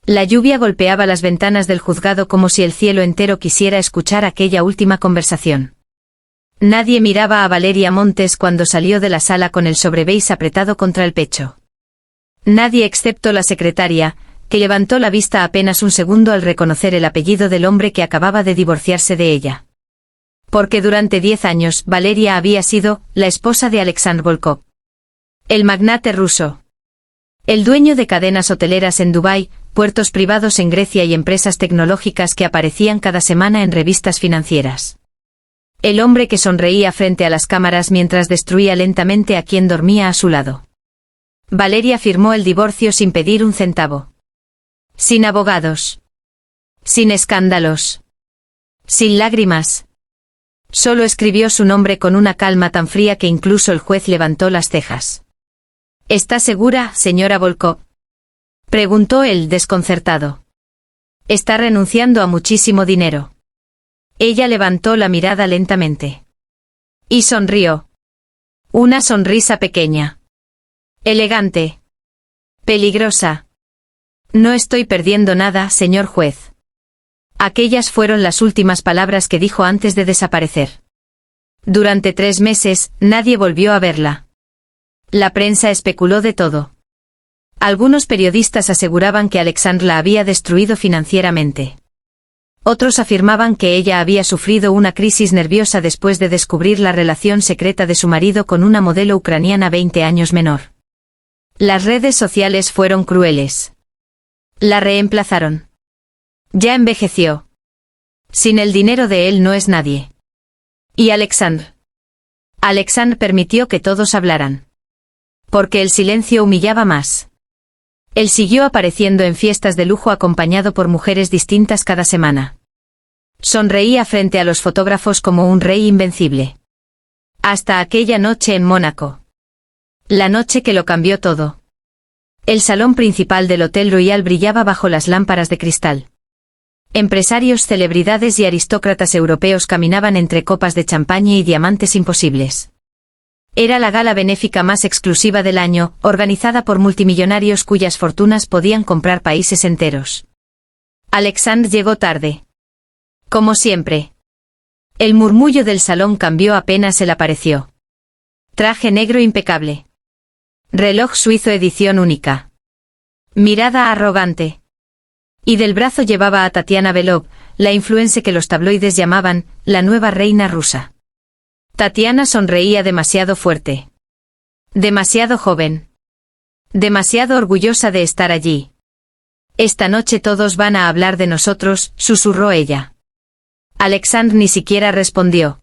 La lluvia golpeaba las ventanas del juzgado como si el cielo entero quisiera escuchar aquella última conversación. Nadie miraba a Valeria Montes cuando salió de la sala con el sobrebeis apretado contra el pecho. Nadie excepto la secretaria, que levantó la vista apenas un segundo al reconocer el apellido del hombre que acababa de divorciarse de ella. Porque durante 10 años Valeria había sido la esposa de Alexandr Volkov. El magnate ruso. El dueño de cadenas hoteleras en Dubái, puertos privados en Grecia y empresas tecnológicas que aparecían cada semana en revistas financieras. El hombre que sonreía frente a las cámaras mientras destruía lentamente a quien dormía a su lado. Valeria firmó el divorcio sin pedir un centavo. Sin abogados. Sin escándalos. Sin lágrimas. Solo escribió su nombre con una calma tan fría que incluso el juez levantó las cejas. ¿Está segura, señora Volkov? Preguntó él, desconcertado. Está renunciando a muchísimo dinero. Ella levantó la mirada lentamente. Y sonrió. Una sonrisa pequeña. Elegante. Peligrosa. No estoy perdiendo nada, señor juez. Aquellas fueron las últimas palabras que dijo antes de desaparecer. Durante 3 meses, nadie volvió a verla. La prensa especuló de todo. Algunos periodistas aseguraban que Alexandr la había destruido financieramente. Otros afirmaban que ella había sufrido una crisis nerviosa después de descubrir la relación secreta de su marido con una modelo ucraniana 20 años menor. Las redes sociales fueron crueles. La reemplazaron. Ya envejeció. Sin el dinero de él no es nadie. ¿Y Alexandr? Alexandr permitió que todos hablaran. Porque el silencio humillaba más. Él siguió apareciendo en fiestas de lujo acompañado por mujeres distintas cada semana. Sonreía frente a los fotógrafos como un rey invencible. Hasta aquella noche en Mónaco. La noche que lo cambió todo. El salón principal del Hotel Royal brillaba bajo las lámparas de cristal. Empresarios, celebridades y aristócratas europeos caminaban entre copas de champaña y diamantes imposibles. Era la gala benéfica más exclusiva del año, organizada por multimillonarios cuyas fortunas podían comprar países enteros. Alexandr llegó tarde. Como siempre. El murmullo del salón cambió apenas él apareció. Traje negro impecable. Reloj suizo edición única. Mirada arrogante. Y del brazo llevaba a Tatiana Belov, la influencer que los tabloides llamaban la nueva reina rusa. Tatiana sonreía demasiado fuerte. Demasiado joven. Demasiado orgullosa de estar allí. Esta noche todos van a hablar de nosotros, susurró ella. Alexandr ni siquiera respondió.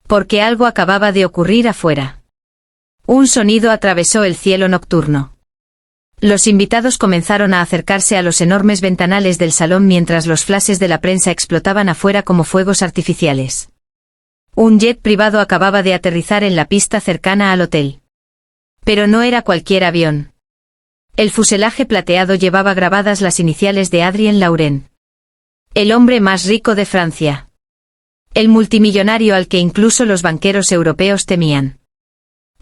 Porque algo acababa de ocurrir afuera. Un sonido atravesó el cielo nocturno. Los invitados comenzaron a acercarse a los enormes ventanales del salón mientras los flashes de la prensa explotaban afuera como fuegos artificiales. Un jet privado acababa de aterrizar en la pista cercana al hotel. Pero no era cualquier avión. El fuselaje plateado llevaba grabadas las iniciales de Adrien Laurent. El hombre más rico de Francia. El multimillonario al que incluso los banqueros europeos temían.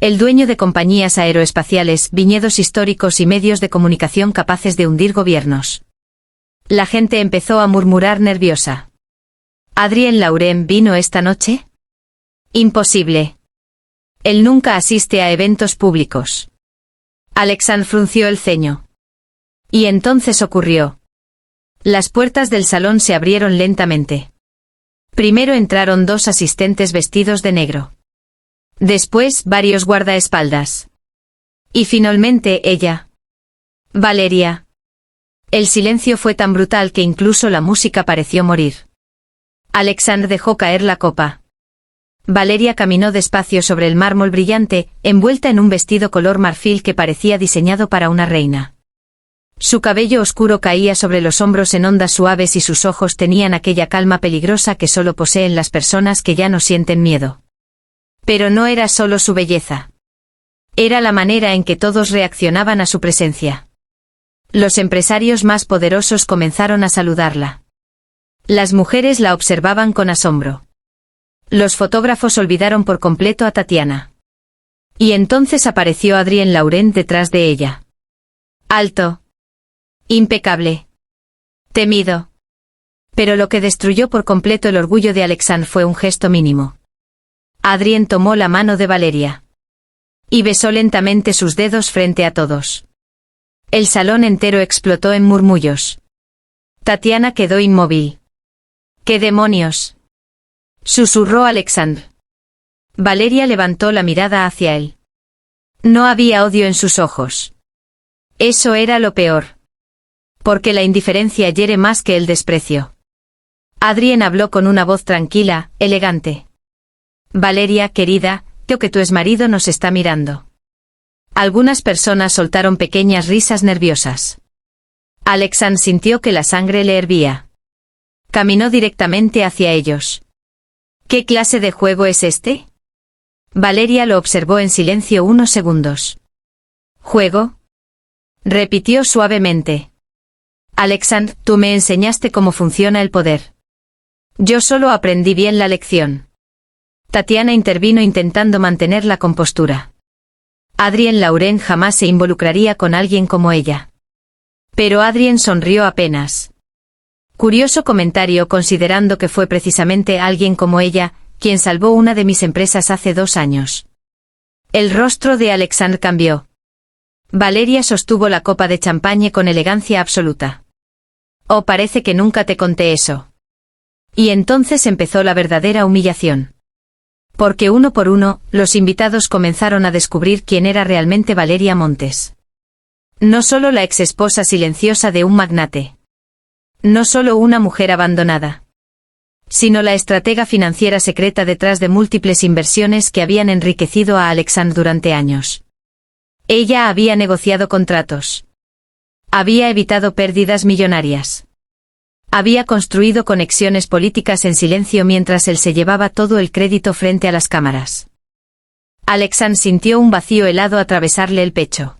El dueño de compañías aeroespaciales, viñedos históricos y medios de comunicación capaces de hundir gobiernos. La gente empezó a murmurar nerviosa. ¿Adrien Laurent vino esta noche? Imposible. Él nunca asiste a eventos públicos. Alexandr frunció el ceño. Y entonces ocurrió. Las puertas del salón se abrieron lentamente. Primero entraron 2 asistentes vestidos de negro. Después varios guardaespaldas. Y finalmente ella. Valeria. El silencio fue tan brutal que incluso la música pareció morir. Alexandr dejó caer la copa. Valeria caminó despacio sobre el mármol brillante, envuelta en un vestido color marfil que parecía diseñado para una reina. Su cabello oscuro caía sobre los hombros en ondas suaves y sus ojos tenían aquella calma peligrosa que solo poseen las personas que ya no sienten miedo. Pero no era solo su belleza. Era la manera en que todos reaccionaban a su presencia. Los empresarios más poderosos comenzaron a saludarla. Las mujeres la observaban con asombro. Los fotógrafos olvidaron por completo a Tatiana. Y entonces apareció Adrien Laurent detrás de ella. Alto. Impecable. Temido. Pero lo que destruyó por completo el orgullo de Alexandre fue un gesto mínimo. Adrien tomó la mano de Valeria. Y besó lentamente sus dedos frente a todos. El salón entero explotó en murmullos. Tatiana quedó inmóvil. ¿Qué demonios?, susurró Alexandre. Valeria levantó la mirada hacia él. No había odio en sus ojos. Eso era lo peor. Porque la indiferencia hiere más que el desprecio. Adrien habló con una voz tranquila, elegante. Valeria, querida, creo que tu exmarido nos está mirando. Algunas personas soltaron pequeñas risas nerviosas. Alexandre sintió que la sangre le hervía. Caminó directamente hacia ellos. ¿Qué clase de juego es este? Valeria lo observó en silencio unos segundos. ¿Juego?, repitió suavemente. Alexandre, tú me enseñaste cómo funciona el poder. Yo solo aprendí bien la lección. Tatiana intervino intentando mantener la compostura. Adrien Lauren jamás se involucraría con alguien como ella. Pero Adrien sonrió apenas. Curioso comentario considerando que fue precisamente alguien como ella quien salvó una de mis empresas hace 2 años. El rostro de Alexandre cambió. Valeria sostuvo la copa de champagne con elegancia absoluta. Oh, parece que nunca te conté eso. Y entonces empezó la verdadera humillación. Porque uno por uno, los invitados comenzaron a descubrir quién era realmente Valeria Montes. No solo la exesposa silenciosa de un magnate. No solo una mujer abandonada. Sino la estratega financiera secreta detrás de múltiples inversiones que habían enriquecido a Alexandre durante años. Ella había negociado contratos. Había evitado pérdidas millonarias. Había construido conexiones políticas en silencio mientras él se llevaba todo el crédito frente a las cámaras. Alexandre sintió un vacío helado atravesarle el pecho.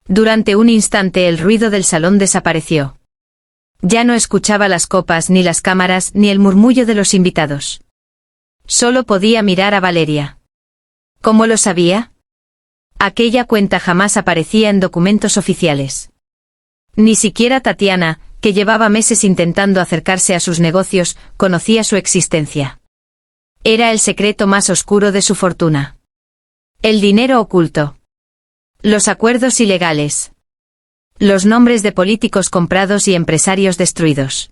Durante un instante el ruido del salón desapareció. Ya no escuchaba las copas ni las cámaras ni el murmullo de los invitados. Solo podía mirar a Valeria. ¿Cómo lo sabía? Aquella cuenta jamás aparecía en documentos oficiales. Ni siquiera Tatiana, que llevaba meses intentando acercarse a sus negocios, conocía su existencia. Era el secreto más oscuro de su fortuna. El dinero oculto. Los acuerdos ilegales. Los nombres de políticos comprados y empresarios destruidos.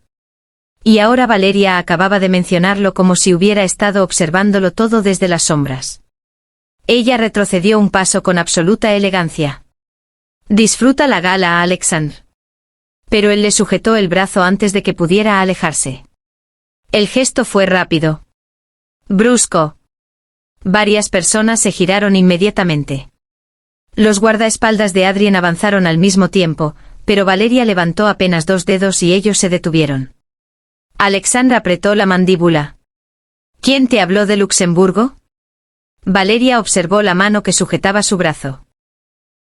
Y ahora Valeria acababa de mencionarlo como si hubiera estado observándolo todo desde las sombras. Ella retrocedió un paso con absoluta elegancia. Disfruta la gala, Alexandre. Pero él le sujetó el brazo antes de que pudiera alejarse. El gesto fue rápido. Brusco. Varias personas se giraron inmediatamente. Los guardaespaldas de Adrien avanzaron al mismo tiempo, pero Valeria levantó apenas 2 dedos y ellos se detuvieron. Alexandre apretó la mandíbula. ¿Quién te habló de Luxemburgo? Valeria observó la mano que sujetaba su brazo.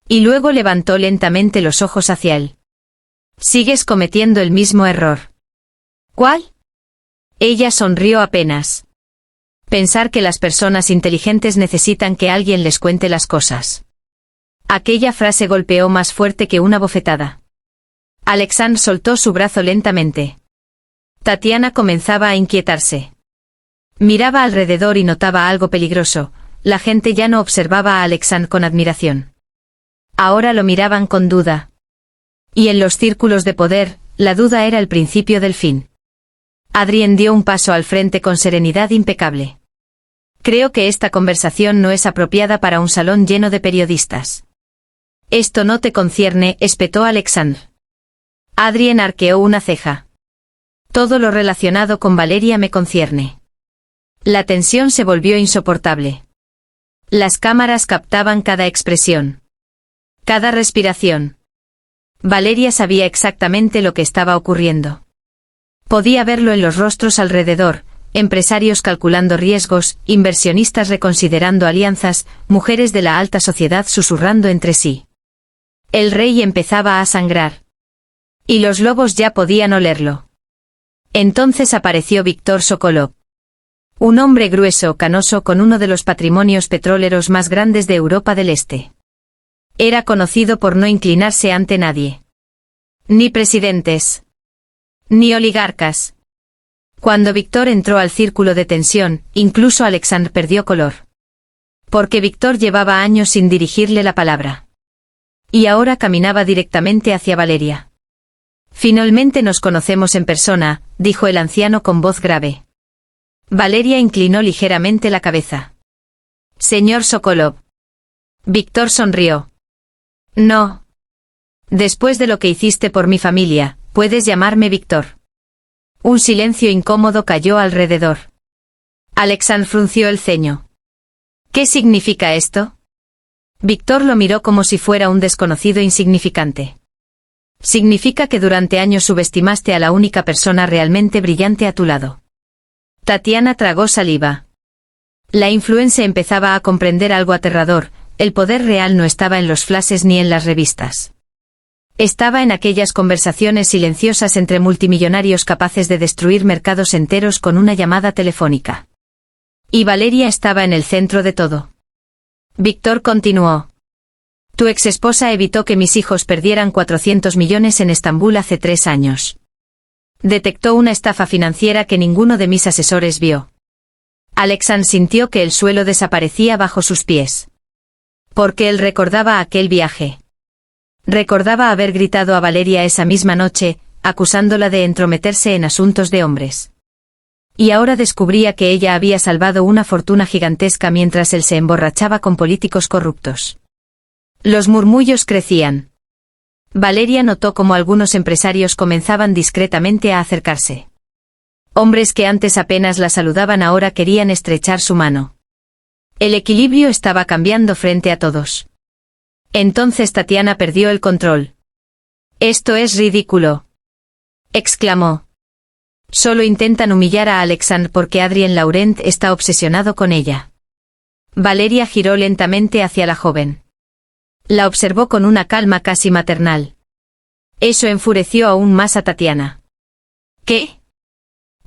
Y luego levantó lentamente los ojos hacia él. Sigues cometiendo el mismo error. ¿Cuál? Ella sonrió apenas. Pensar que las personas inteligentes necesitan que alguien les cuente las cosas. Aquella frase golpeó más fuerte que una bofetada. Alexandre soltó su brazo lentamente. Tatiana comenzaba a inquietarse. Miraba alrededor y notaba algo peligroso. La gente ya no observaba a Alexandre con admiración. Ahora lo miraban con duda. Y en los círculos de poder, la duda era el principio del fin. Adrien dio un paso al frente con serenidad impecable. Creo que esta conversación no es apropiada para un salón lleno de periodistas. Esto no te concierne, espetó Alexandre. Adrien arqueó una ceja. Todo lo relacionado con Valeria me concierne. La tensión se volvió insoportable. Las cámaras captaban cada expresión. Cada respiración. Valeria sabía exactamente lo que estaba ocurriendo. Podía verlo en los rostros alrededor, empresarios calculando riesgos, inversionistas reconsiderando alianzas, mujeres de la alta sociedad susurrando entre sí. El rey empezaba a sangrar. Y los lobos ya podían olerlo. Entonces apareció Víctor Sokolov. Un hombre grueso, canoso con uno de los patrimonios petroleros más grandes de Europa del Este. Era conocido por no inclinarse ante nadie. Ni presidentes. Ni oligarcas. Cuando Víctor entró al círculo de tensión, incluso Alexandre perdió color. Porque Víctor llevaba años sin dirigirle la palabra. Y ahora caminaba directamente hacia Valeria. Finalmente nos conocemos en persona, dijo el anciano con voz grave. Valeria inclinó ligeramente la cabeza. Señor Sokolov. Víctor sonrió. No. Después de lo que hiciste por mi familia, puedes llamarme Víctor. Un silencio incómodo cayó alrededor. Alexandre frunció el ceño. ¿Qué significa esto? Víctor lo miró como si fuera un desconocido insignificante. Significa que durante años subestimaste a la única persona realmente brillante a tu lado. Tatiana tragó saliva. La influencer empezaba a comprender algo aterrador, el poder real no estaba en los flashes ni en las revistas. Estaba en aquellas conversaciones silenciosas entre multimillonarios capaces de destruir mercados enteros con una llamada telefónica. Y Valeria estaba en el centro de todo. Víctor continuó. Tu exesposa evitó que mis hijos perdieran 400 millones en Estambul hace 3 años. Detectó una estafa financiera que ninguno de mis asesores vio. Alexandre sintió que el suelo desaparecía bajo sus pies. Porque él recordaba aquel viaje. Recordaba haber gritado a Valeria esa misma noche, acusándola de entrometerse en asuntos de hombres. Y ahora descubría que ella había salvado una fortuna gigantesca mientras él se emborrachaba con políticos corruptos. Los murmullos crecían. Valeria notó cómo algunos empresarios comenzaban discretamente a acercarse. Hombres que antes apenas la saludaban ahora querían estrechar su mano. El equilibrio estaba cambiando frente a todos. Entonces Tatiana perdió el control. «Esto es ridículo», exclamó. «Solo intentan humillar a Alexandre porque Adrien Laurent está obsesionado con ella». Valeria giró lentamente hacia la joven. La observó con una calma casi maternal. Eso enfureció aún más a Tatiana. «¿Qué?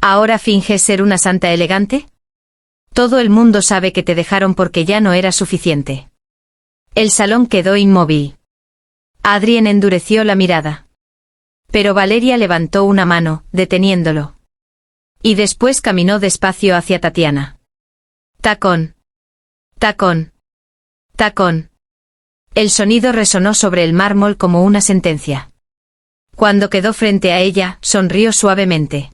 ¿Ahora finges ser una santa elegante? Todo el mundo sabe que te dejaron porque ya no era suficiente». El salón quedó inmóvil. Adrien endureció la mirada. Pero Valeria levantó una mano, deteniéndolo. Y después caminó despacio hacia Tatiana. Tacón. Tacón. Tacón. El sonido resonó sobre el mármol como una sentencia. Cuando quedó frente a ella, sonrió suavemente.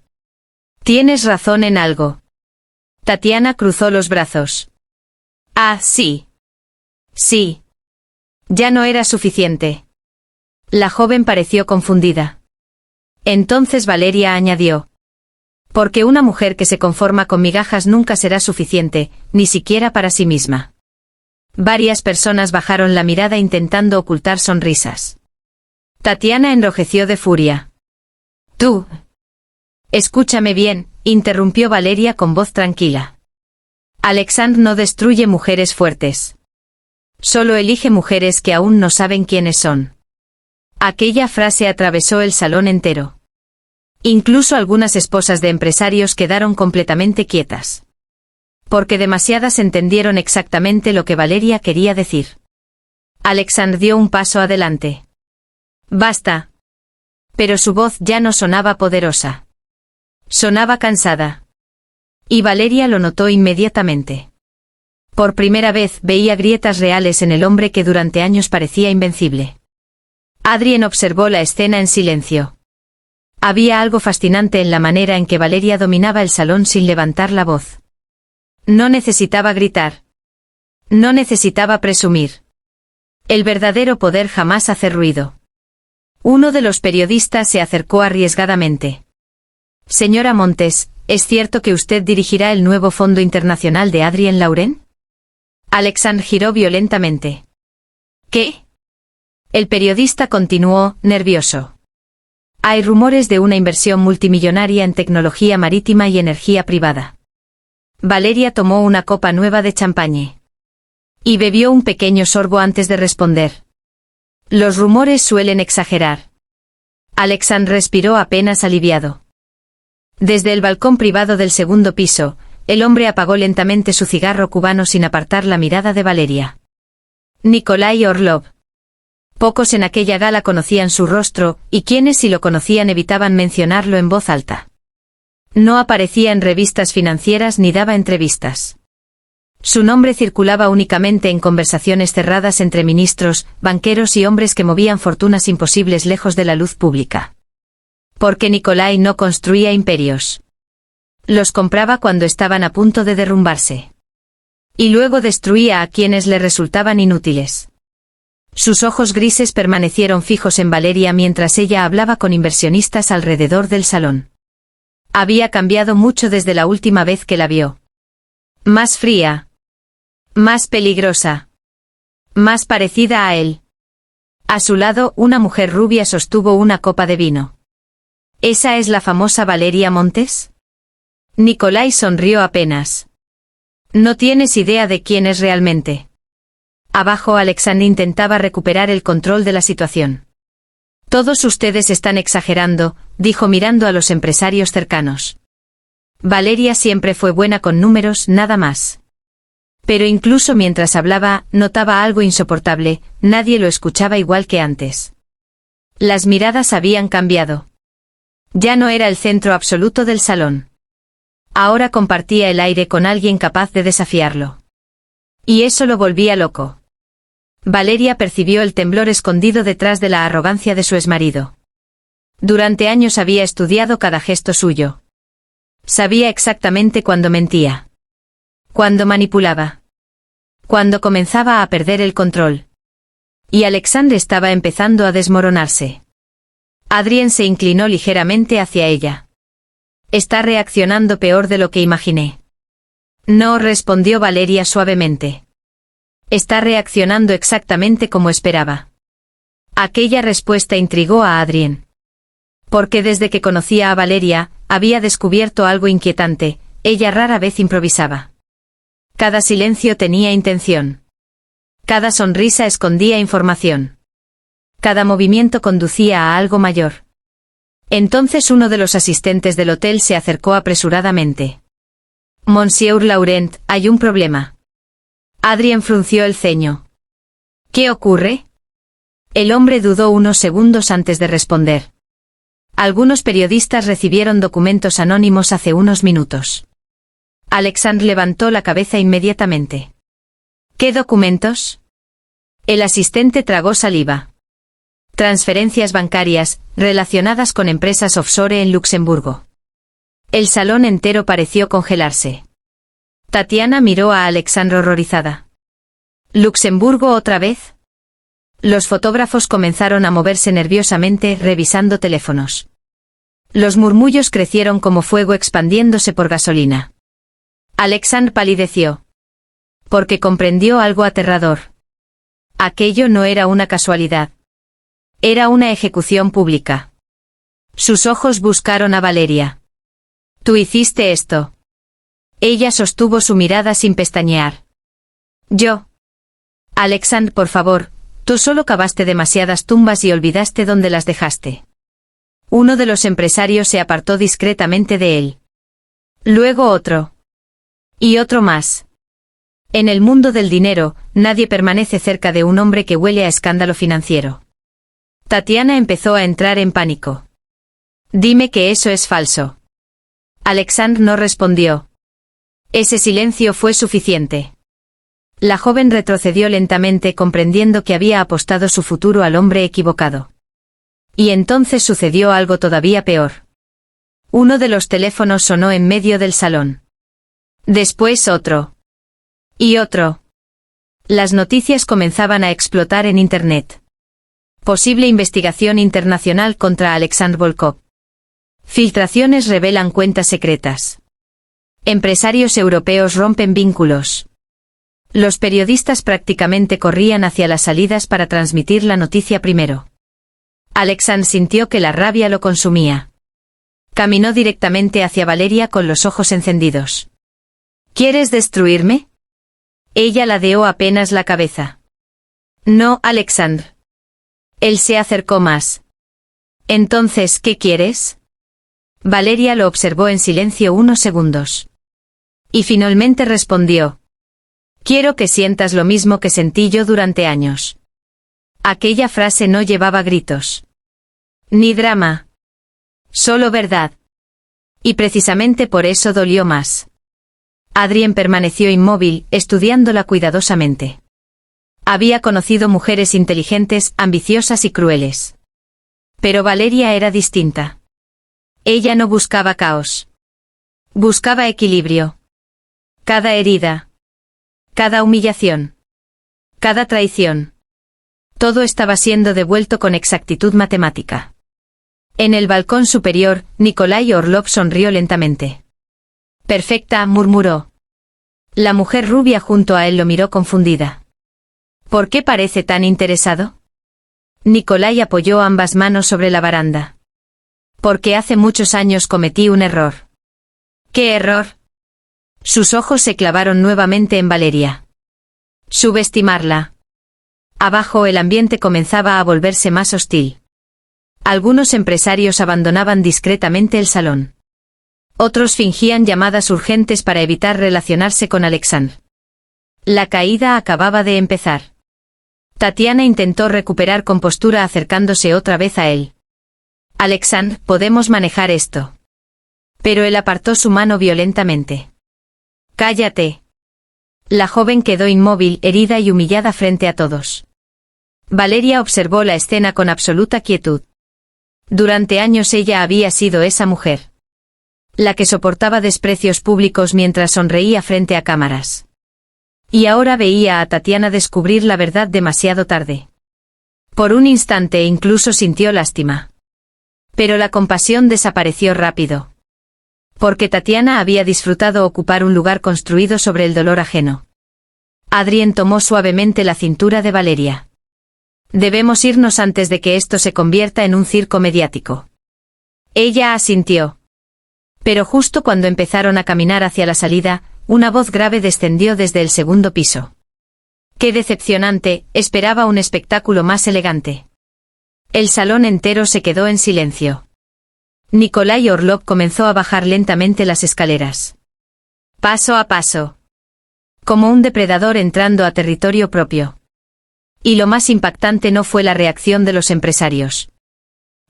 Tienes razón en algo. Tatiana cruzó los brazos. Ah, sí. Sí. Ya no era suficiente. La joven pareció confundida. Entonces Valeria añadió. Porque una mujer que se conforma con migajas nunca será suficiente, ni siquiera para sí misma. Varias personas bajaron la mirada intentando ocultar sonrisas. Tatiana enrojeció de furia. Tú. Escúchame bien, interrumpió Valeria con voz tranquila. Alexandre no destruye mujeres fuertes. Solo elige mujeres que aún no saben quiénes son. Aquella frase atravesó el salón entero. Incluso algunas esposas de empresarios quedaron completamente quietas. Porque demasiadas entendieron exactamente lo que Valeria quería decir. Alexandre dio un paso adelante. Basta. Pero su voz ya no sonaba poderosa. Sonaba cansada. Y Valeria lo notó inmediatamente. Por primera vez veía grietas reales en el hombre que durante años parecía invencible. Adrien observó la escena en silencio. Había algo fascinante en la manera en que Valeria dominaba el salón sin levantar la voz. No necesitaba gritar. No necesitaba presumir. El verdadero poder jamás hace ruido. Uno de los periodistas se acercó arriesgadamente. Señora Montes, ¿es cierto que usted dirigirá el nuevo Fondo Internacional de Adrien Laurent? Alexandre giró violentamente. ¿Qué? El periodista continuó, nervioso. Hay rumores de una inversión multimillonaria en tecnología marítima y energía privada. Valeria tomó una copa nueva de champagne. Y bebió un pequeño sorbo antes de responder. Los rumores suelen exagerar. Alexandre respiró apenas aliviado. Desde el balcón privado del segundo piso, el hombre apagó lentamente su cigarro cubano sin apartar la mirada de Valeria. Nikolai Orlov. Pocos en aquella gala conocían su rostro, y quienes sí lo conocían evitaban mencionarlo en voz alta. No aparecía en revistas financieras ni daba entrevistas. Su nombre circulaba únicamente en conversaciones cerradas entre ministros, banqueros y hombres que movían fortunas imposibles lejos de la luz pública. Porque Nikolai no construía imperios. Los compraba cuando estaban a punto de derrumbarse. Y luego destruía a quienes le resultaban inútiles. Sus ojos grises permanecieron fijos en Valeria mientras ella hablaba con inversionistas alrededor del salón. Había cambiado mucho desde la última vez que la vio. Más fría. Más peligrosa. Más parecida a él. A su lado, una mujer rubia sostuvo una copa de vino. ¿Esa es la famosa Valeria Montes? Nikolai sonrió apenas. No tienes idea de quién es realmente. Abajo Alexandre intentaba recuperar el control de la situación. Todos ustedes están exagerando, dijo mirando a los empresarios cercanos. Valeria siempre fue buena con números, nada más. Pero incluso mientras hablaba, notaba algo insoportable, nadie lo escuchaba igual que antes. Las miradas habían cambiado. Ya no era el centro absoluto del salón. Ahora compartía el aire con alguien capaz de desafiarlo. Y eso lo volvía loco. Valeria percibió el temblor escondido detrás de la arrogancia de su exmarido. Durante años había estudiado cada gesto suyo. Sabía exactamente cuándo mentía. Cuándo manipulaba. Cuándo comenzaba a perder el control. Y Alexandre estaba empezando a desmoronarse. Adrien se inclinó ligeramente hacia ella. Está reaccionando peor de lo que imaginé. No, respondió Valeria suavemente. Está reaccionando exactamente como esperaba. Aquella respuesta intrigó a Adrien. Porque desde que conocía a Valeria, había descubierto algo inquietante, ella rara vez improvisaba. Cada silencio tenía intención. Cada sonrisa escondía información. Cada movimiento conducía a algo mayor. Entonces uno de los asistentes del hotel se acercó apresuradamente. Monsieur Laurent, hay un problema. Adrien frunció el ceño. ¿Qué ocurre? El hombre dudó unos segundos antes de responder. Algunos periodistas recibieron documentos anónimos hace unos minutos. Alexandre levantó la cabeza inmediatamente. ¿Qué documentos? El asistente tragó saliva. Transferencias bancarias, relacionadas con empresas offshore en Luxemburgo. El salón entero pareció congelarse. Tatiana miró a Alexandre horrorizada. ¿Luxemburgo otra vez? Los fotógrafos comenzaron a moverse nerviosamente, revisando teléfonos. Los murmullos crecieron como fuego expandiéndose por gasolina. Alexandre palideció. Porque comprendió algo aterrador. Aquello no era una casualidad. Era una ejecución pública. Sus ojos buscaron a Valeria. ¿Tú hiciste esto? Ella sostuvo su mirada sin pestañear. Yo. Alexandre, por favor, tú solo cavaste demasiadas tumbas y olvidaste dónde las dejaste. Uno de los empresarios se apartó discretamente de él. Luego otro. Y otro más. En el mundo del dinero, nadie permanece cerca de un hombre que huele a escándalo financiero. Tatiana empezó a entrar en pánico. Dime que eso es falso. Alexandre no respondió. Ese silencio fue suficiente. La joven retrocedió lentamente comprendiendo que había apostado su futuro al hombre equivocado. Y entonces sucedió algo todavía peor. Uno de los teléfonos sonó en medio del salón. Después otro. Y otro. Las noticias comenzaban a explotar en Internet. Posible investigación internacional contra Alexandre Volkov. Filtraciones revelan cuentas secretas. Empresarios europeos rompen vínculos. Los periodistas prácticamente corrían hacia las salidas para transmitir la noticia primero. Alexandre sintió que la rabia lo consumía. Caminó directamente hacia Valeria con los ojos encendidos. ¿Quieres destruirme? Ella ladeó apenas la cabeza. No, Alexandre. Él se acercó más. Entonces, ¿qué quieres? Valeria lo observó en silencio unos segundos. Y finalmente respondió. Quiero que sientas lo mismo que sentí yo durante años. Aquella frase no llevaba gritos. Ni drama. Solo verdad. Y precisamente por eso dolió más. Adrien permaneció inmóvil, estudiándola cuidadosamente. Había conocido mujeres inteligentes, ambiciosas y crueles. Pero Valeria era distinta. Ella no buscaba caos. Buscaba equilibrio. Cada herida. Cada humillación. Cada traición. Todo estaba siendo devuelto con exactitud matemática. En el balcón superior, Nikolai Orlov sonrió lentamente. Perfecta, murmuró. La mujer rubia junto a él lo miró confundida. ¿Por qué parece tan interesado? Nikolai apoyó ambas manos sobre la baranda. Porque hace muchos años cometí un error. ¿Qué error? Sus ojos se clavaron nuevamente en Valeria. Subestimarla. Abajo el ambiente comenzaba a volverse más hostil. Algunos empresarios abandonaban discretamente el salón. Otros fingían llamadas urgentes para evitar relacionarse con Alexandre. La caída acababa de empezar. Tatiana intentó recuperar compostura acercándose otra vez a él. Alexandre, podemos manejar esto. Pero él apartó su mano violentamente. Cállate. La joven quedó inmóvil, herida y humillada frente a todos. Valeria observó la escena con absoluta quietud. Durante años ella había sido esa mujer. La que soportaba desprecios públicos mientras sonreía frente a cámaras. Y ahora veía a Tatiana descubrir la verdad demasiado tarde. Por un instante incluso sintió lástima. Pero la compasión desapareció rápido. Porque Tatiana había disfrutado ocupar un lugar construido sobre el dolor ajeno. Adrien tomó suavemente la cintura de Valeria. Debemos irnos antes de que esto se convierta en un circo mediático. Ella asintió. Pero justo cuando empezaron a caminar hacia la salida, una voz grave descendió desde el segundo piso. ¡Qué decepcionante! Esperaba un espectáculo más elegante. El salón entero se quedó en silencio. Nikolai Orlov comenzó a bajar lentamente las escaleras. Paso a paso. Como un depredador entrando a territorio propio. Y lo más impactante no fue la reacción de los empresarios.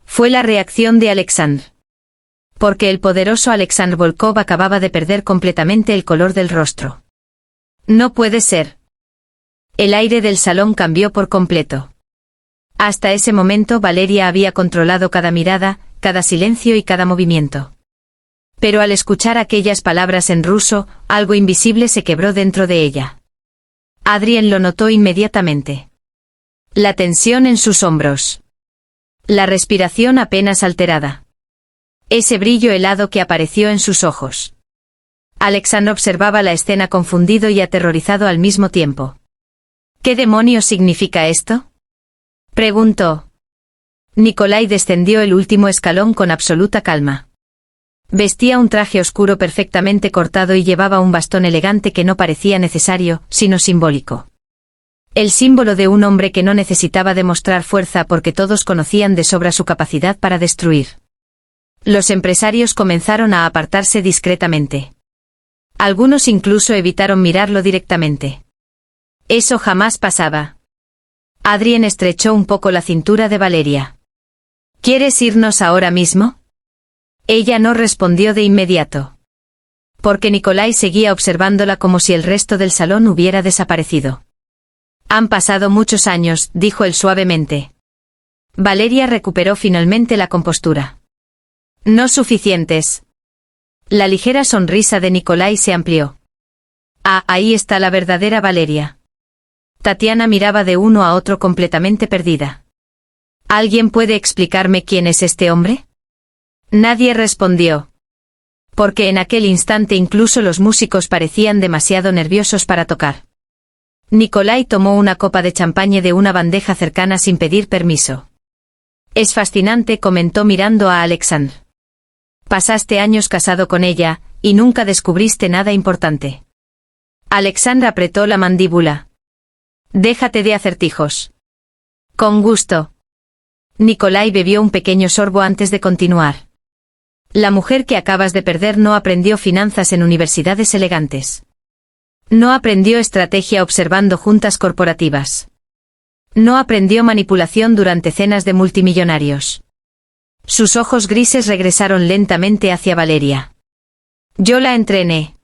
Fue la reacción de Alexandre. Porque el poderoso Alexandre Volkov acababa de perder completamente el color del rostro. No puede ser. El aire del salón cambió por completo. Hasta ese momento Valeria había controlado cada mirada, cada silencio y cada movimiento. Pero al escuchar aquellas palabras en ruso, algo invisible se quebró dentro de ella. Adrien lo notó inmediatamente. La tensión en sus hombros. La respiración apenas alterada. Ese brillo helado que apareció en sus ojos. Alexandre observaba la escena confundido y aterrorizado al mismo tiempo. ¿Qué demonios significa esto? Preguntó. Nikolai descendió el último escalón con absoluta calma. Vestía un traje oscuro perfectamente cortado y llevaba un bastón elegante que no parecía necesario, sino simbólico. El símbolo de un hombre que no necesitaba demostrar fuerza porque todos conocían de sobra su capacidad para destruir. Los empresarios comenzaron a apartarse discretamente. Algunos incluso evitaron mirarlo directamente. Eso jamás pasaba. Adrien estrechó un poco la cintura de Valeria. ¿Quieres irnos ahora mismo? Ella no respondió de inmediato. Porque Nikolai seguía observándola como si el resto del salón hubiera desaparecido. Han pasado muchos años, dijo él suavemente. Valeria recuperó finalmente la compostura. No suficientes. La ligera sonrisa de Nikolai se amplió. Ah, ahí está la verdadera Valeria. Tatiana miraba de uno a otro completamente perdida. ¿Alguien puede explicarme quién es este hombre? Nadie respondió. Porque en aquel instante incluso los músicos parecían demasiado nerviosos para tocar. Nikolai tomó una copa de champagne de una bandeja cercana sin pedir permiso. Es fascinante, comentó mirando a Alexandre. Pasaste años casado con ella, y nunca descubriste nada importante. Alexandre apretó la mandíbula. Déjate de acertijos. Con gusto. Nikolai bebió un pequeño sorbo antes de continuar. La mujer que acabas de perder no aprendió finanzas en universidades elegantes. No aprendió estrategia observando juntas corporativas. No aprendió manipulación durante cenas de multimillonarios. Sus ojos grises regresaron lentamente hacia Valeria. Yo la entrené.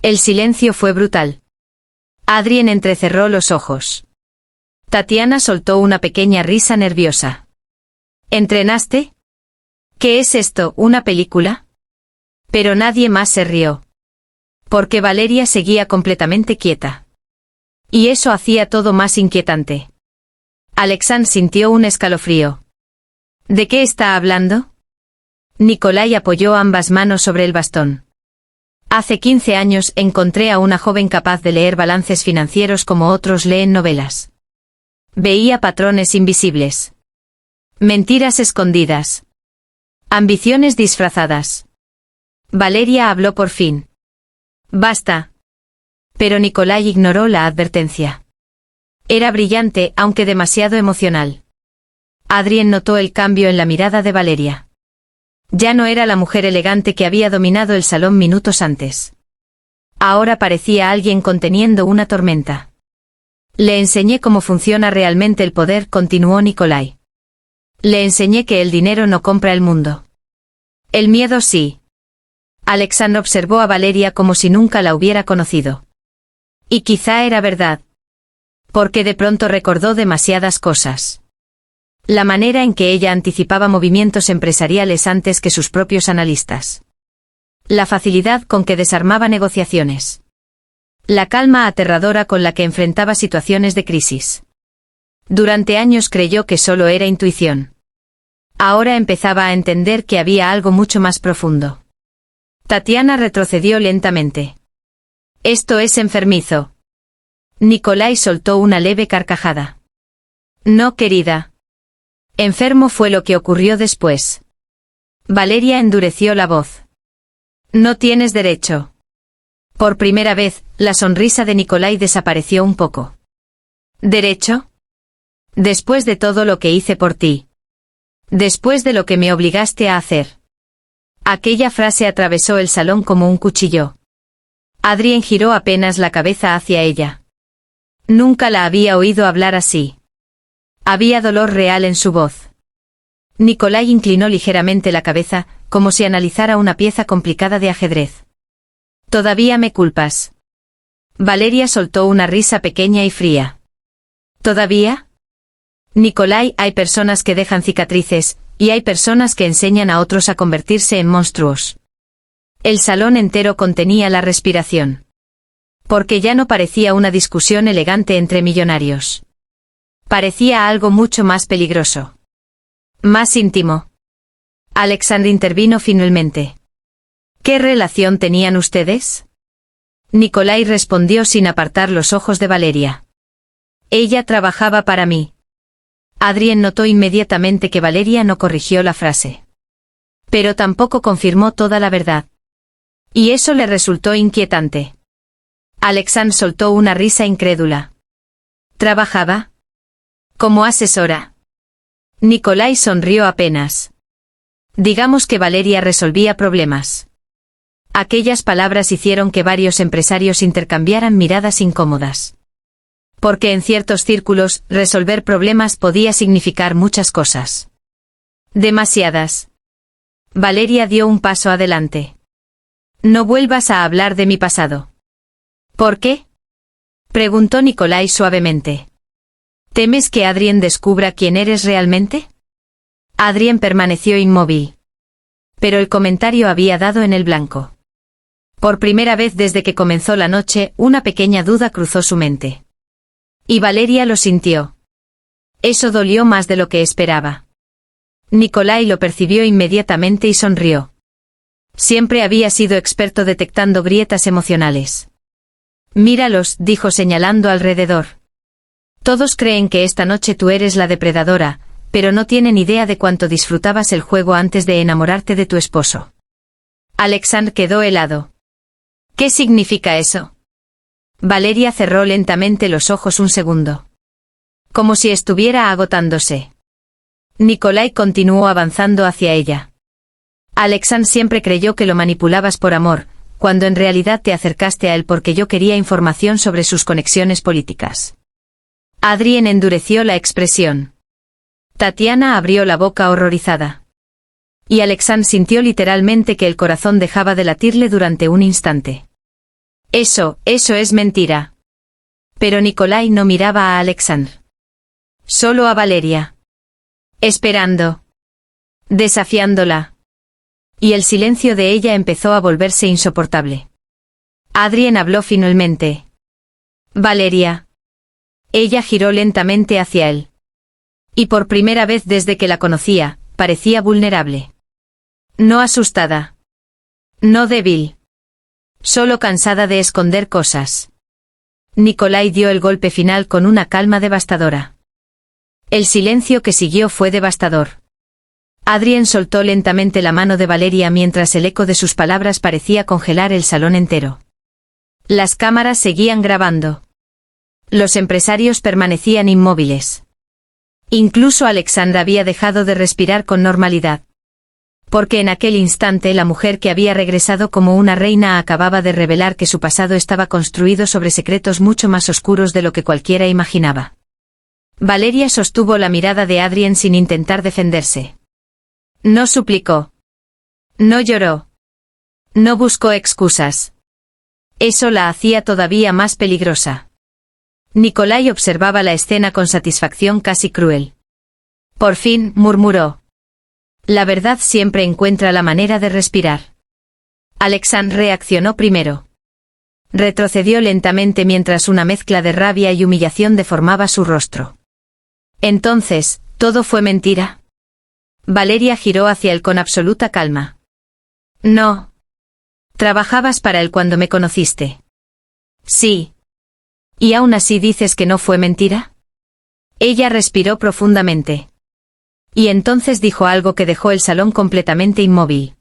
El silencio fue brutal. Adrien entrecerró los ojos. Tatiana soltó una pequeña risa nerviosa. ¿Entrenaste? ¿Qué es esto, una película? Pero nadie más se rió. Porque Valeria seguía completamente quieta. Y eso hacía todo más inquietante. Alexandre sintió un escalofrío. ¿De qué está hablando? Nikolai apoyó ambas manos sobre el bastón. Hace 15 años encontré a una joven capaz de leer balances financieros como otros leen novelas. Veía patrones invisibles. Mentiras escondidas. Ambiciones disfrazadas. Valeria habló por fin. Basta. Pero Nikolai ignoró la advertencia. Era brillante, aunque demasiado emocional. Adrien notó el cambio en la mirada de Valeria. Ya no era la mujer elegante que había dominado el salón minutos antes. Ahora parecía alguien conteniendo una tormenta. Le enseñé cómo funciona realmente el poder, continuó Nikolai. Le enseñé que el dinero no compra el mundo. El miedo sí. Alexandre observó a Valeria como si nunca la hubiera conocido. Y quizá era verdad. Porque de pronto recordó demasiadas cosas. La manera en que ella anticipaba movimientos empresariales antes que sus propios analistas. La facilidad con que desarmaba negociaciones. La calma aterradora con la que enfrentaba situaciones de crisis. Durante años creyó que solo era intuición. Ahora empezaba a entender que había algo mucho más profundo. Tatiana retrocedió lentamente. Esto es enfermizo. Nikolai soltó una leve carcajada. No, querida. Enfermo fue lo que ocurrió después. Valeria endureció la voz. No tienes derecho. Por primera vez, la sonrisa de Nikolai desapareció un poco. ¿Derecho? Después de todo lo que hice por ti. Después de lo que me obligaste a hacer. Aquella frase atravesó el salón como un cuchillo. Adrien giró apenas la cabeza hacia ella. Nunca la había oído hablar así. Había dolor real en su voz. Nikolai inclinó ligeramente la cabeza, como si analizara una pieza complicada de ajedrez. ¿Todavía me culpas? Valeria soltó una risa pequeña y fría. ¿Todavía? Nikolai, hay personas que dejan cicatrices, y hay personas que enseñan a otros a convertirse en monstruos. El salón entero contenía la respiración. Porque ya no parecía una discusión elegante entre millonarios. Parecía algo mucho más peligroso. Más íntimo. Alexandre intervino finalmente. ¿Qué relación tenían ustedes? Nikolai respondió sin apartar los ojos de Valeria. Ella trabajaba para mí. Adrien notó inmediatamente que Valeria no corrigió la frase. Pero tampoco confirmó toda la verdad. Y eso le resultó inquietante. Alexandre soltó una risa incrédula. ¿Trabajaba? ¿Como asesora? Nikolai sonrió apenas. Digamos que Valeria resolvía problemas. Aquellas palabras hicieron que varios empresarios intercambiaran miradas incómodas. Porque en ciertos círculos, resolver problemas podía significar muchas cosas. Demasiadas. Valeria dio un paso adelante. No vuelvas a hablar de mi pasado. ¿Por qué? Preguntó Nikolai suavemente. ¿Temes que Adrien descubra quién eres realmente? Adrien permaneció inmóvil. Pero el comentario había dado en el blanco. Por primera vez desde que comenzó la noche, una pequeña duda cruzó su mente. Y Valeria lo sintió. Eso dolió más de lo que esperaba. Nikolai lo percibió inmediatamente y sonrió. Siempre había sido experto detectando grietas emocionales. Míralos, dijo señalando alrededor. Todos creen que esta noche tú eres la depredadora, pero no tienen idea de cuánto disfrutabas el juego antes de enamorarte de tu esposo. Alexandre quedó helado. ¿Qué significa eso? Valeria cerró lentamente los ojos un segundo. Como si estuviera agotándose. Nikolai continuó avanzando hacia ella. Alexandre siempre creyó que lo manipulabas por amor, cuando en realidad te acercaste a él porque yo quería información sobre sus conexiones políticas. Adrien endureció la expresión. Tatiana abrió la boca horrorizada. Y Alexandre sintió literalmente que el corazón dejaba de latirle durante un instante. Eso es mentira. Pero Nikolai no miraba a Alexandre. Solo a Valeria. Esperando. Desafiándola. Y el silencio de ella empezó a volverse insoportable. Adrien habló finalmente. Valeria. Ella giró lentamente hacia él. Y por primera vez desde que la conocía, parecía vulnerable. No asustada. No débil. Solo cansada de esconder cosas. Nikolai dio el golpe final con una calma devastadora. El silencio que siguió fue devastador. Adrien soltó lentamente la mano de Valeria mientras el eco de sus palabras parecía congelar el salón entero. Las cámaras seguían grabando. Los empresarios permanecían inmóviles. Incluso Alexandra había dejado de respirar con normalidad. Porque en aquel instante la mujer que había regresado como una reina acababa de revelar que su pasado estaba construido sobre secretos mucho más oscuros de lo que cualquiera imaginaba. Valeria sostuvo la mirada de Adrien sin intentar defenderse. No suplicó. No lloró. No buscó excusas. Eso la hacía todavía más peligrosa. Nikolai observaba la escena con satisfacción casi cruel. Por fin, murmuró. La verdad siempre encuentra la manera de respirar. Alexandre reaccionó primero. Retrocedió lentamente mientras una mezcla de rabia y humillación deformaba su rostro. Entonces, ¿todo fue mentira? Valeria giró hacia él con absoluta calma. No. Trabajabas para él cuando me conociste. Sí. ¿Y aún así dices que no fue mentira? Ella respiró profundamente. Y entonces dijo algo que dejó el salón completamente inmóvil.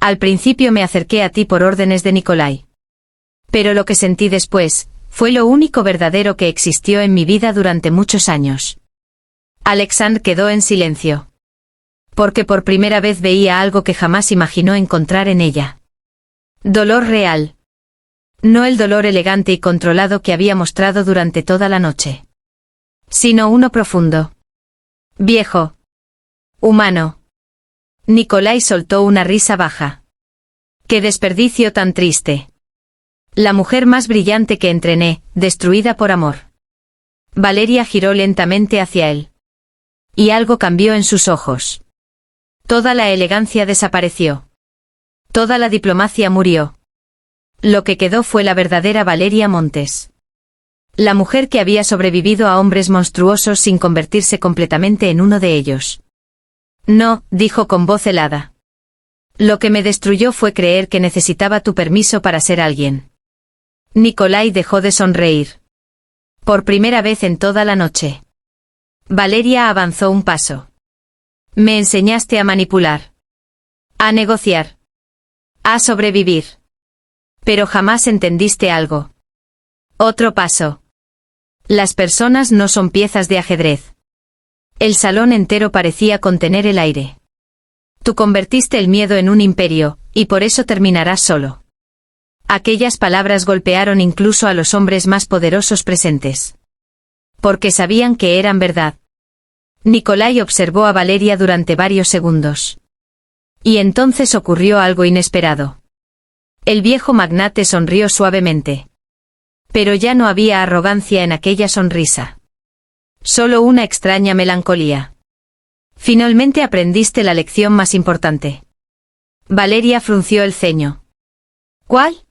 Al principio me acerqué a ti por órdenes de Nikolai. Pero lo que sentí después, fue lo único verdadero que existió en mi vida durante muchos años. Alexandre quedó en silencio. Porque por primera vez veía algo que jamás imaginó encontrar en ella. Dolor real. No el dolor elegante y controlado que había mostrado durante toda la noche. Sino uno profundo. Viejo. Humano. Nikolai soltó una risa baja. ¡Qué desperdicio tan triste! La mujer más brillante que entrené, destruida por amor. Valeria giró lentamente hacia él. Y algo cambió en sus ojos. Toda la elegancia desapareció. Toda la diplomacia murió. Lo que quedó fue la verdadera Valeria Montes. La mujer que había sobrevivido a hombres monstruosos sin convertirse completamente en uno de ellos. No, dijo con voz helada. Lo que me destruyó fue creer que necesitaba tu permiso para ser alguien. Nikolai dejó de sonreír. Por primera vez en toda la noche. Valeria avanzó un paso. Me enseñaste a manipular. A negociar. A sobrevivir. Pero jamás entendiste algo. Otro paso. Las personas no son piezas de ajedrez. El salón entero parecía contener el aire. Tú convertiste el miedo en un imperio, y por eso terminarás solo. Aquellas palabras golpearon incluso a los hombres más poderosos presentes. Porque sabían que eran verdad. Nikolai observó a Valeria durante varios segundos. Y entonces ocurrió algo inesperado. El viejo magnate sonrió suavemente. Pero ya no había arrogancia en aquella sonrisa. Solo una extraña melancolía. Finalmente aprendiste la lección más importante. Valeria frunció el ceño. ¿Cuál?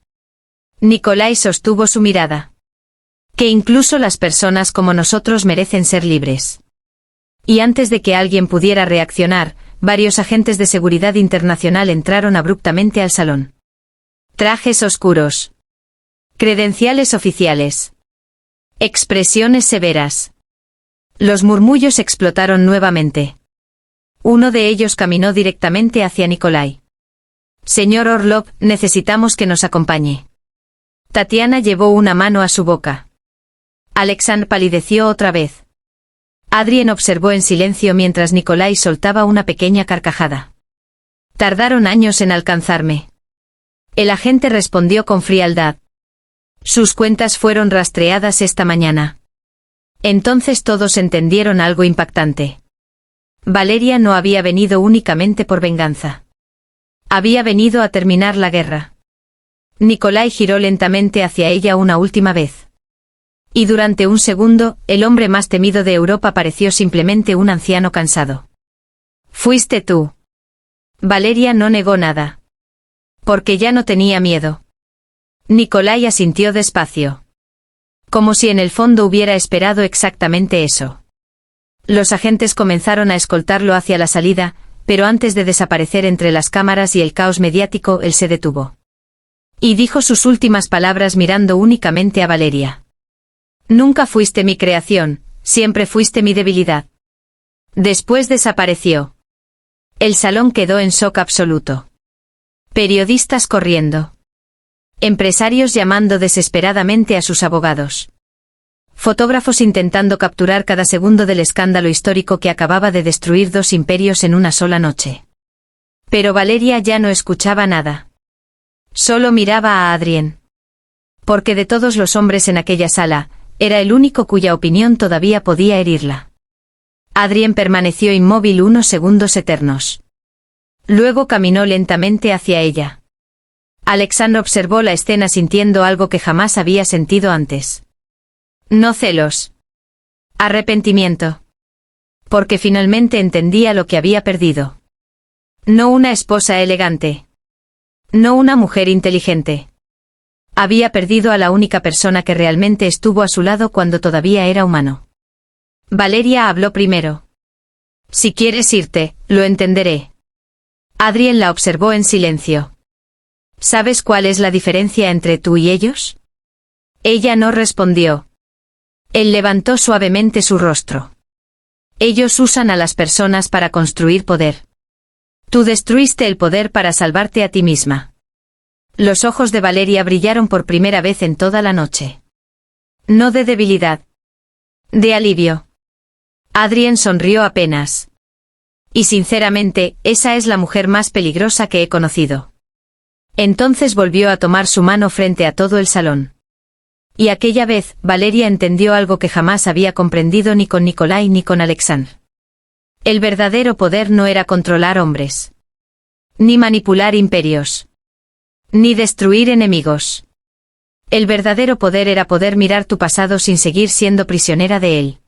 Nikolai sostuvo su mirada. Que incluso las personas como nosotros merecen ser libres. Y antes de que alguien pudiera reaccionar, varios agentes de seguridad internacional entraron abruptamente al salón. Trajes oscuros. Credenciales oficiales. Expresiones severas. Los murmullos explotaron nuevamente. Uno de ellos caminó directamente hacia Nikolai. Señor Orlov, necesitamos que nos acompañe. Tatiana llevó una mano a su boca. Alexandre palideció otra vez. Adrien observó en silencio mientras Nikolai soltaba una pequeña carcajada. Tardaron años en alcanzarme. El agente respondió con frialdad. Sus cuentas fueron rastreadas esta mañana. Entonces todos entendieron algo impactante. Valeria no había venido únicamente por venganza. Había venido a terminar la guerra. Nikolai giró lentamente hacia ella una última vez. Y durante un segundo, el hombre más temido de Europa pareció simplemente un anciano cansado. «Fuiste tú». Valeria no negó nada. Porque ya no tenía miedo. Nikolai asintió despacio. Como si en el fondo hubiera esperado exactamente eso. Los agentes comenzaron a escoltarlo hacia la salida, pero antes de desaparecer entre las cámaras y el caos mediático, él se detuvo. Y dijo sus últimas palabras mirando únicamente a Valeria. «Nunca fuiste mi creación, siempre fuiste mi debilidad». Después desapareció. El salón quedó en shock absoluto. Periodistas corriendo. Empresarios llamando desesperadamente a sus abogados. Fotógrafos intentando capturar cada segundo del escándalo histórico que acababa de destruir 2 imperios en una sola noche. Pero Valeria ya no escuchaba nada. Solo miraba a Adrien. Porque de todos los hombres en aquella sala, era el único cuya opinión todavía podía herirla. Adrien permaneció inmóvil unos segundos eternos. Luego caminó lentamente hacia ella. Alexandre observó la escena sintiendo algo que jamás había sentido antes. No celos. Arrepentimiento. Porque finalmente entendía lo que había perdido. No una esposa elegante. No una mujer inteligente. Había perdido a la única persona que realmente estuvo a su lado cuando todavía era humano. Valeria habló primero. Si quieres irte, lo entenderé. Adrien la observó en silencio. ¿Sabes cuál es la diferencia entre tú y ellos? Ella no respondió. Él levantó suavemente su rostro. Ellos usan a las personas para construir poder. Tú destruiste el poder para salvarte a ti misma. Los ojos de Valeria brillaron por primera vez en toda la noche. No de debilidad. De alivio. Adrien sonrió apenas. Y sinceramente, esa es la mujer más peligrosa que he conocido. Entonces volvió a tomar su mano frente a todo el salón. Y aquella vez, Valeria entendió algo que jamás había comprendido ni con Nikolai ni con Alexandre. El verdadero poder no era controlar hombres. Ni manipular imperios. Ni destruir enemigos. El verdadero poder era poder mirar tu pasado sin seguir siendo prisionera de él.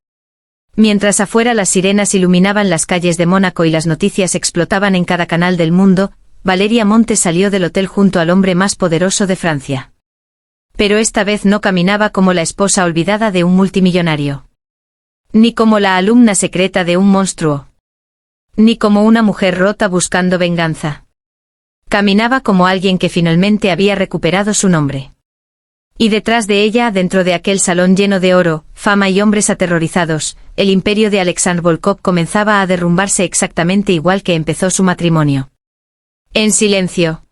Mientras afuera las sirenas iluminaban las calles de Mónaco y las noticias explotaban en cada canal del mundo, Valeria Montes salió del hotel junto al hombre más poderoso de Francia. Pero esta vez no caminaba como la esposa olvidada de un multimillonario. Ni como la alumna secreta de un monstruo. Ni como una mujer rota buscando venganza. Caminaba como alguien que finalmente había recuperado su nombre. Y detrás de ella, dentro de aquel salón lleno de oro, fama y hombres aterrorizados, el imperio de Alexandre Volkov comenzaba a derrumbarse exactamente igual que empezó su matrimonio. En silencio.